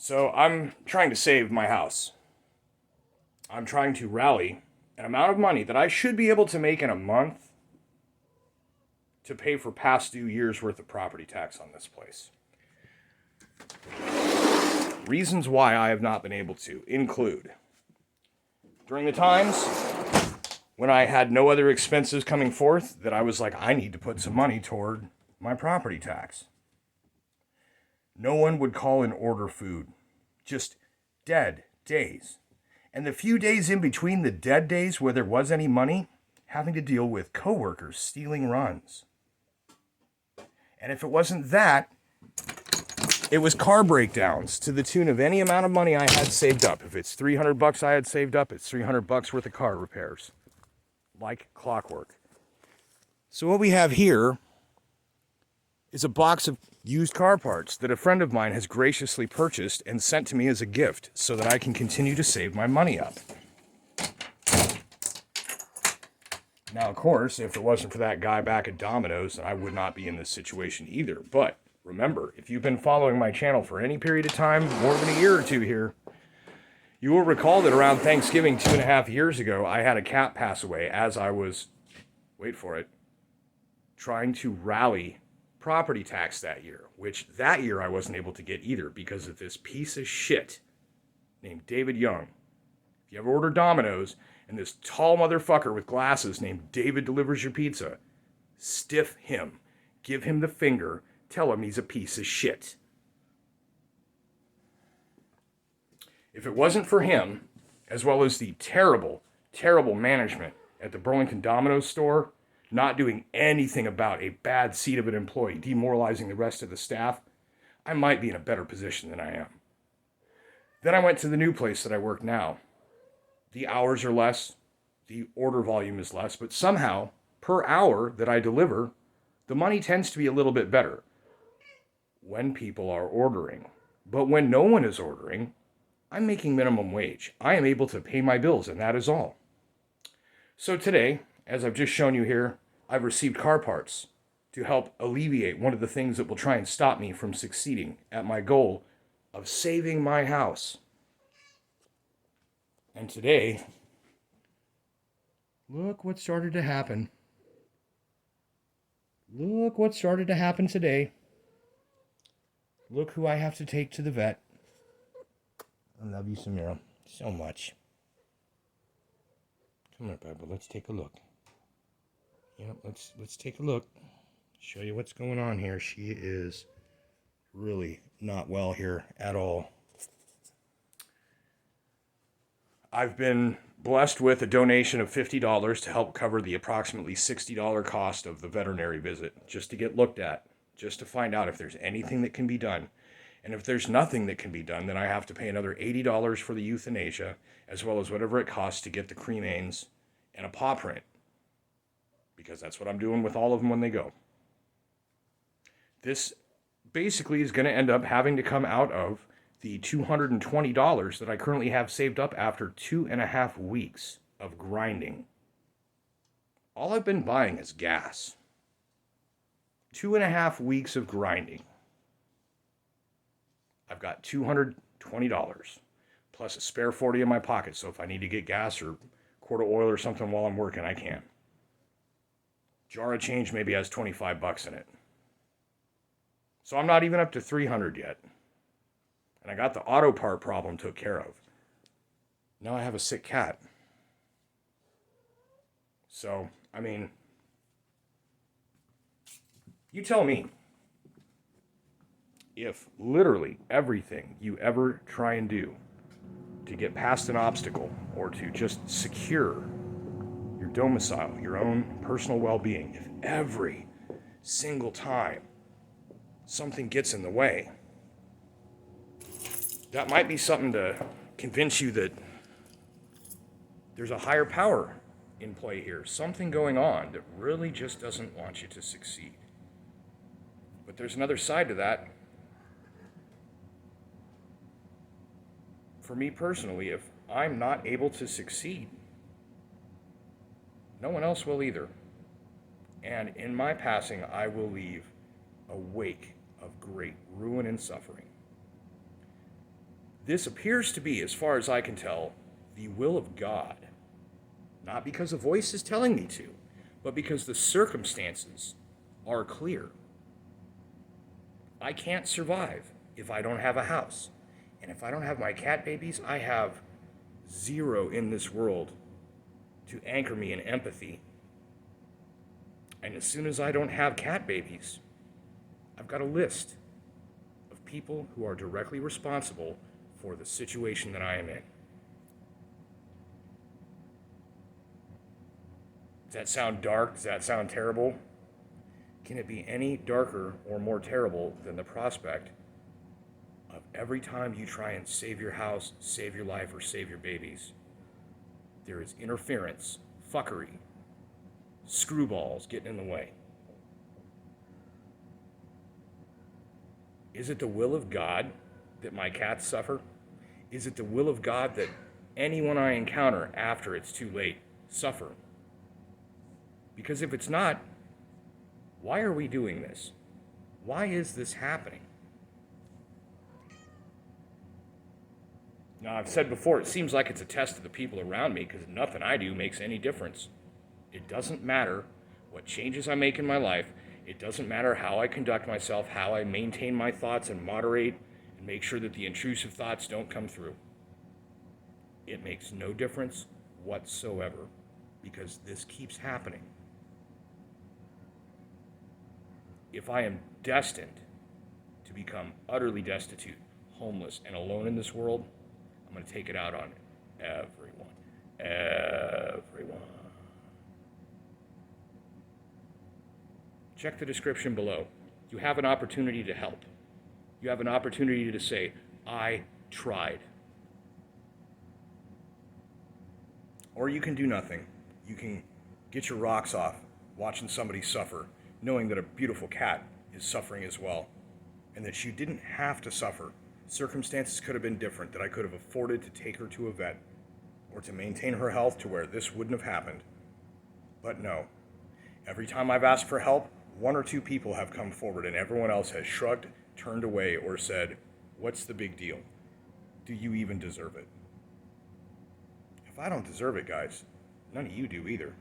So I'm trying to save my house. I'm trying to rally an amount of money that I should be able to make in a month to pay for past due years worth of property tax on this place. Reasons why I have not been able to include during the times when I had no other expenses coming forth that I was like, I need to put some money toward my property tax. No one would call and order food. Just dead days. And the few days in between the dead days where there was any money, having to deal with coworkers stealing runs. And if it wasn't that, it was car breakdowns to the tune of any amount of money I had saved up. If it's $300 I had saved up, it's $300 worth of car repairs. Like clockwork. So what we have here is a box of used car parts that a friend of mine has graciously purchased and sent to me as a gift so that I can continue to save my money up. Now, of course, if it wasn't for that guy back at Domino's, then I would not be in this situation either. But remember, if you've been following my channel for any period of time, more than a year or two here, you will recall that around Thanksgiving 2.5 years ago, I had a cat pass away as I was, wait for it, trying to rally property tax that year, which that year I wasn't able to get either because of this piece of shit named David Young. If you ever order Domino's and this tall motherfucker with glasses named David delivers your pizza, stiff him, give him the finger, tell him he's a piece of shit. If it wasn't for him, as well as the terrible, terrible management at the Burlington Domino's store, not doing anything about a bad seed of an employee, demoralizing the rest of the staff, I might be in a better position than I am. Then I went to the new place that I work now. The hours are less, the order volume is less, but somehow, per hour that I deliver, the money tends to be a little bit better when people are ordering. But when no one is ordering, I'm making minimum wage. I am able to pay my bills, and that is all. So today, as I've just shown you here, I've received car parts to help alleviate one of the things that will try and stop me from succeeding at my goal of saving my house. And today, look what started to happen. Look what started to happen today. Look who I have to take to the vet. I love you, Samira, so much. Come on, Barbara, let's take a look. Yep, let's take a look. Show you what's going on here. She is really not well here at all. I've been blessed with a donation of $50 to help cover the approximately $60 cost of the veterinary visit, just to get looked at, just to find out if there's anything that can be done. And if there's nothing that can be done, then I have to pay another $80 for the euthanasia, as well as whatever it costs to get the cremains and a paw print. Because that's what I'm doing with all of them when they go. This basically is going to end up having to come out of the $220 that I currently have saved up after 2.5 weeks of grinding. All I've been buying is gas. 2.5 weeks of grinding. I've got $220 plus a spare 40 in my pocket, so if I need to get gas or quart of oil or something while I'm working, I can. Jar of change maybe has $25 in it. So I'm not even up to 300 yet. And I got the auto part problem took care of. Now I have a sick cat. So, I mean, you tell me. If literally everything you ever try and do to get past an obstacle or to just secure your domicile, your own personal well-being, if every single time something gets in the way, that might be something to convince you that there's a higher power in play here, something going on that really just doesn't want you to succeed. But there's another side to that. For me personally, if I'm not able to succeed, no one else will either. And in my passing, I will leave a wake of great ruin and suffering. This appears to be, as far as I can tell, the will of God. Not because a voice is telling me to, but because the circumstances are clear. I can't survive if I don't have a house. And if I don't have my cat babies, I have zero in this world to anchor me in empathy. And as soon as I don't have cat babies, I've got a list of people who are directly responsible for the situation that I am in. Does that sound dark? Does that sound terrible? Can it be any darker or more terrible than the prospect of every time you try and save your house, save your life, or save your babies, there is interference, fuckery, screwballs getting in the way? Is it the will of God that my cats suffer? Is it the will of God that anyone I encounter after it's too late suffer? Because if it's not, why are we doing this? Why is this happening? Now, I've said before, it seems like it's a test of the people around me because nothing I do makes any difference. It doesn't matter what changes I make in my life. It doesn't matter how I conduct myself, how I maintain my thoughts and moderate and make sure that the intrusive thoughts don't come through. It makes no difference whatsoever because this keeps happening. If I am destined to become utterly destitute, homeless, and alone in this world, I'm going to take it out on everyone. Everyone. Check the description below. You have an opportunity to help. You have an opportunity to say, I tried. Or you can do nothing. You can get your rocks off watching somebody suffer, knowing that a beautiful cat is suffering as well, and that you didn't have to suffer. Circumstances could have been different, that I could have afforded to take her to a vet or to maintain her health to where this wouldn't have happened. But no. Every time I've asked for help, one or two people have come forward and everyone else has shrugged, turned away, or said, what's the big deal? Do you even deserve it? If I don't deserve it, guys, none of you do either.